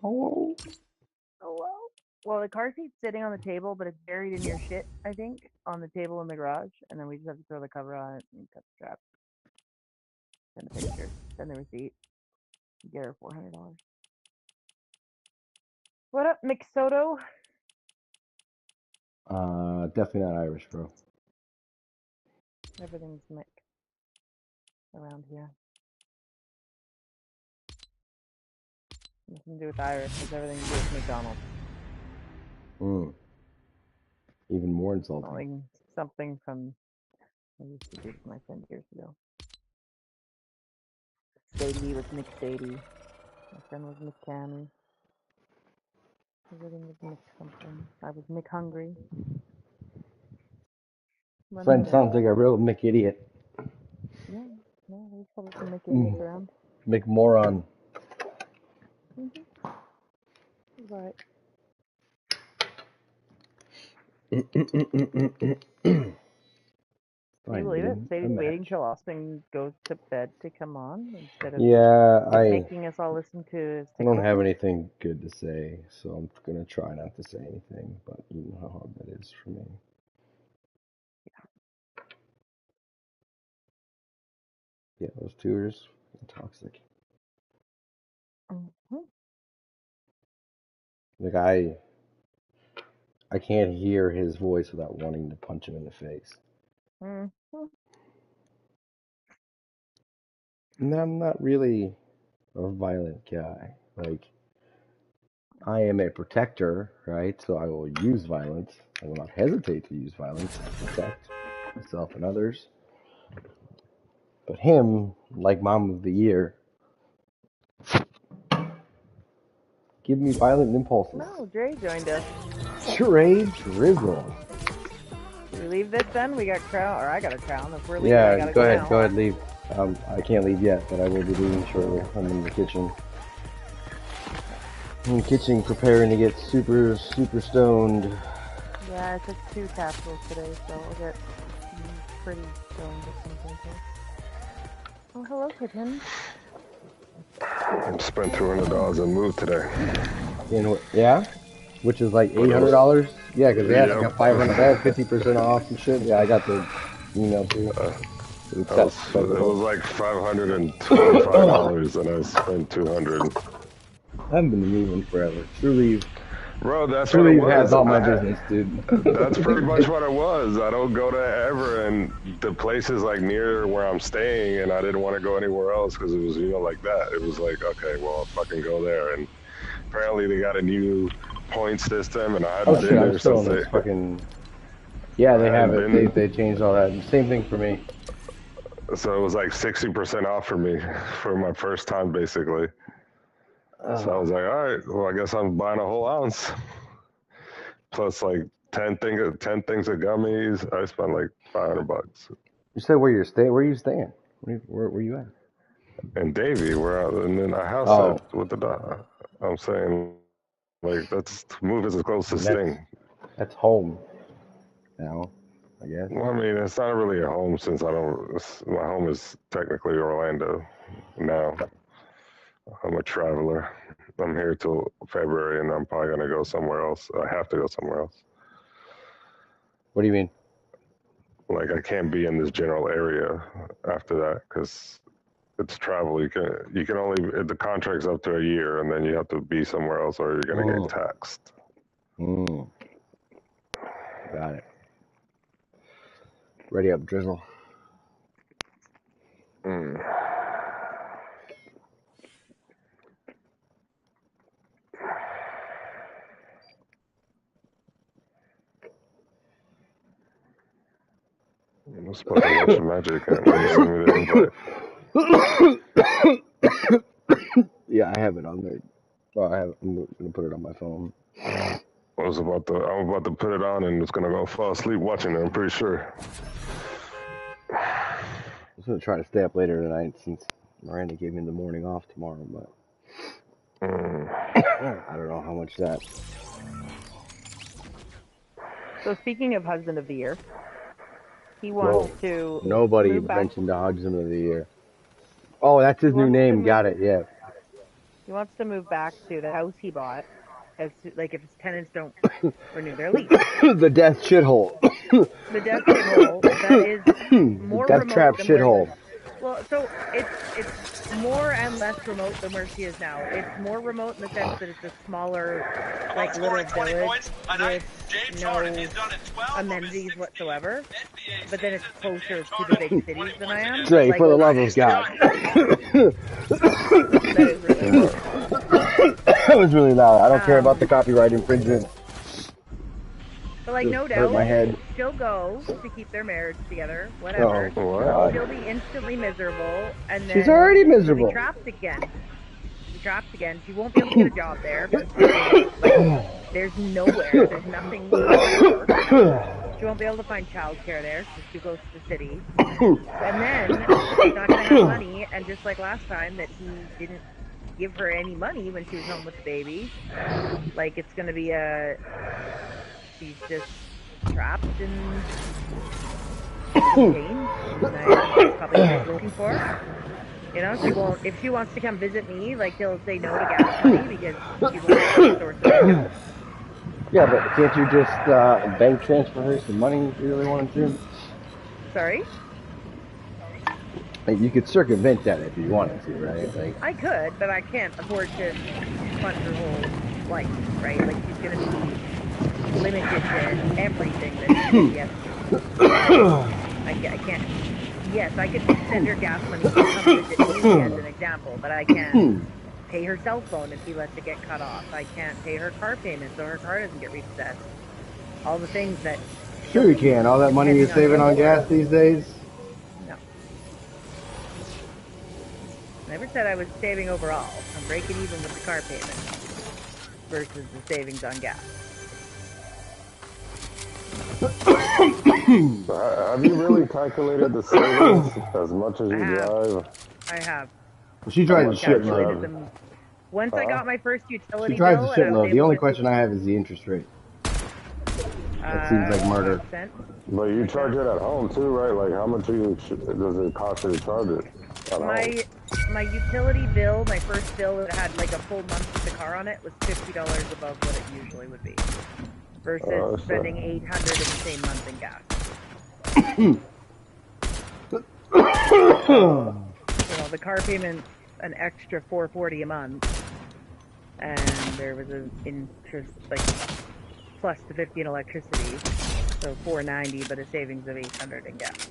Oh. Oh, well, the car seat's sitting on the table, but it's buried in your shit, I think, on the table in the garage. And then we just have to throw the cover on it and cut the strap. Send a picture. Send the receipt. Get her $400. What up, Mick Soto? Definitely not Irish, bro. Everything's Mick around here. Nothing to do with Irish. Has everything to do with McDonald's. Even more insulting. Calling something from I used to do with my friend years ago. Sadie was Mick Sadie. My friend was Mick Cammy. Everything was Mick something. I was Mick Hungry. Friend sounds like a real Mick idiot. Yeah, no, there's probably some Mick idiots around. Mick moron. Right. Can you believe it? Sadie's waiting till Austin goes to bed to come on instead of making us all listen to his TikTok. I don't have anything good to say, so I'm gonna try not to say anything. But you know how hard that is for me. Yeah, those two are just toxic. Like I can't hear his voice without wanting to punch him in the face. And I'm not really a violent guy. Like, I am a protector, right? So I will use violence. I will not hesitate to use violence to protect myself and others. But him, like Mom of the Year, give me violent impulses. No, Dre joined us. Dre Drizzle. Should we leave this then? We got crown, or I got a crown. If we're leaving, I gotta go ahead, leave. I can't leave yet, but I will be leaving shortly. I'm in the kitchen. I'm in the kitchen preparing to get super stoned. Yeah, I took 2 capsules today, so I'll get pretty stoned at some point. Oh, hello, kitten. I spent $200 on Move today. Yeah? Which is like $800? Yeah, because I got 500, I have 50% off and shit. Yeah, I got the email too. It was like $525 and I spent $200. I haven't been moving forever. Truly. Bro, that's what it was. Has all my business, dude. That's pretty much what it was. I don't go to ever, and the place is like near where I'm staying, and I didn't want to go anywhere else because it was, like that. It was like, okay, well, I'll fucking go there. And apparently they got a new point system, and I hadn't been there since they fucking. Yeah, they have it. They changed all that. Same thing for me. So it was like 60% off for me for my first time, basically. So I was like, all right, well, I guess I'm buying a whole ounce. Plus like 10 things of gummies. I spent like $500. You said where you're staying? Where are you staying? Where you at? In Davie, we're out in our house with the dog. I'm saying, like, that's Move is the closest thing. That's home. Now, I guess. Well, I mean, it's not really a home since my home is technically Orlando now. I'm a traveler. I'm here till February, and I'm probably going to go somewhere else. I have to go somewhere else. What do you mean? Like, I can't be in this general area after that because it's travel. You can only, the contract's up to a year, and then you have to be somewhere else or you're going to get taxed. Got it. Ready up, Drizzle. I'm supposed to watch the Magic. Can't send me the invite. Yeah, I have it on there. Well, I'm gonna put it on my phone. I'm about to put it on and it's gonna go fall asleep watching it. I'm pretty sure. I was gonna try to stay up later tonight since Miranda gave me the morning off tomorrow, but I don't know how much that. So speaking of Husband of the Year, he wants to. Nobody mentioned the Husband of the Year. Oh, that's his new name. Got it. Yeah. He wants to move back to the house he bought, like if his tenants don't renew their lease. The death shithole. The death shithole that is more Death remote trap than shithole. Well, so it's more and less remote than where she is now. It's more remote in the sense that it's a smaller, like little village with no amenities whatsoever. But then it's closer to the big cities than I am. Say, like, for the love of God. That is really loud. That was really loud. I don't care about the copyright infringement. But like, no Hurt my doubt, head. she'll go to keep their marriage together, whatever. Oh, God. She'll be instantly miserable, and then She's already she'll miserable. be trapped again. She won't be able to get a job there because there's nowhere, there's nothing. She won't be able to find childcare there, so she goes to the city. And then she's not going to have money, and just like last time that he didn't give her any money when she was home with the baby, like it's going to be she's just trapped in pain. That's probably what he's looking for. You know, she won't. If she wants to come visit me, like he'll say no to gas money because she won't have a source of income. Yeah, but can't you just bank transfer her some money if you really wanted to? Sorry? Like, you could circumvent that if you wanted to, right? Like, I could, but I can't afford to fund her whole life, right? Like she's gonna be limited to everything that she gets. I can't. Yes, I could send her gas money to come visit me as an example, but I can't pay her cell phone if he lets it get cut off. I can't pay her car payment so her car doesn't get reset. All the things that... Sure you can. All that money you're saving on gas these days? No. Never said I was saving overall. I'm breaking even with the car payment versus the savings on gas. Have you really calculated the savings as much as you drive? I have. Well, she drives a shitload. Once I got my first utility She drives bill, a shitload. The only question I have is the interest rate. That seems like murder. 5%. But you charge it at home too, right? Like, how much does it cost you to charge it at home? My utility bill, my first bill that had like a full month with the car on it, was $50 above what it usually would be. Versus spending $800 in the same month in gas. The car payment's an extra $440 a month, and there was an interest like plus the $50 in electricity, so $490, but a savings of $800 in gas. So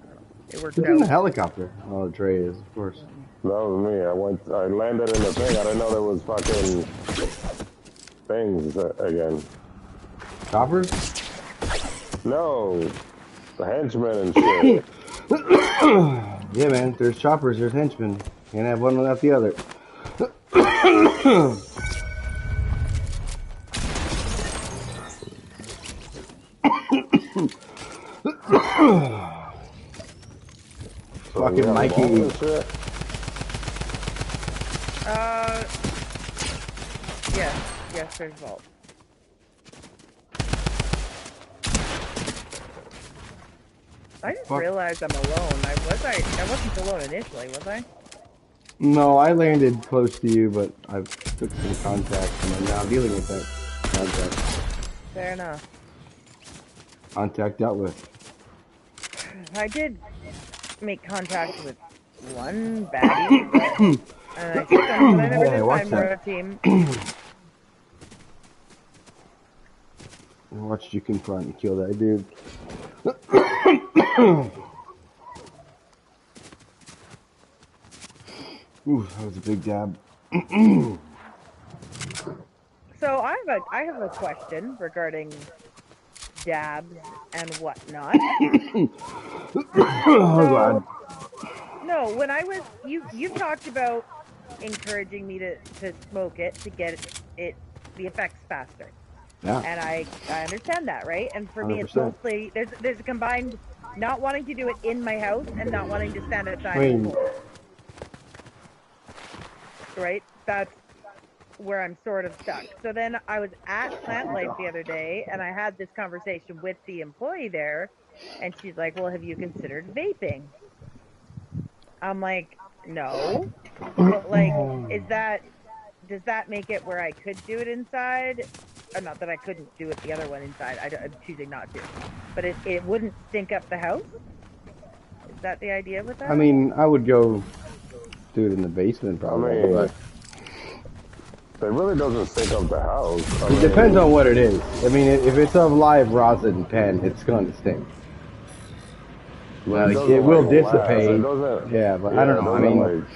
I don't know. It worked out. In the helicopter. Oh, Trey is, of course. That was me. I landed in the thing. I didn't know there was fucking things again. Choppers? No, the henchmen and shit. Yeah, man. There's choppers. There's henchmen. Can't have one without the other. Fucking Mikey. Yes, there's vault. I just realized I'm alone. I wasn't alone initially, was I? No, I landed close to you, but I took some contacts and I'm now dealing with that contact. Fair enough. Contact dealt with. I did make contact with one baddie, and I think I never did find more of a team. I watched you confront and kill that dude. Ooh, that was a big dab. So I have a question regarding dabs and whatnot. Oh God. No, when I was you talked about encouraging me to smoke it to get it the effects faster. Yeah. And I understand that, right? And for 100%. Me, it's mostly there's a combined not wanting to do it in my house and not wanting to stand outside and smoke. Right? That's where I'm sort of stuck. So then I was at Plant Life the other day, and I had this conversation with the employee there, and she's like, well, have you considered vaping? I'm like, no. But, like, is that does that make it where I could do it inside? Or not that I couldn't do it the other one inside. I'm choosing not to. But it wouldn't stink up the house? Is that the idea with that? I mean, I would go do it in the basement probably, but it really doesn't stink up the house. it depends on what it is. I mean, if it's a live rosin pen, it's going to stink. Like, it will dissipate. Yeah, but I don't know. I mean,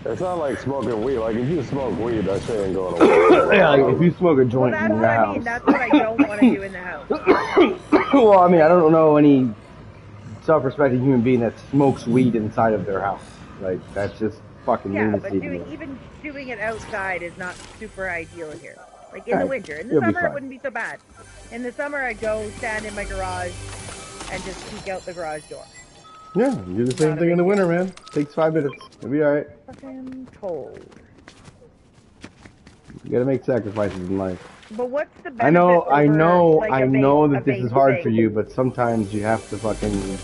it's not like smoking weed. Like, if you smoke weed, that shit ain't going away. Yeah, like if you smoke a joint in your house. I mean, that's what I don't want to do in the house. Well, I mean, I don't know any self-respecting human being that smokes weed inside of their house. Like, that's just fucking lunacy. Yeah, but even doing it outside is not super ideal here. Like in the winter. In the summer, it wouldn't be so bad. In the summer, I'd go stand in my garage and just peek out the garage door. Yeah, you do the same thing in the winter, man. Takes 5 minutes. It'll be alright. Fucking cold. You gotta make sacrifices in life. But what's the benefit? I know like that this is hard for you, but sometimes you have to fucking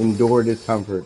endure discomfort.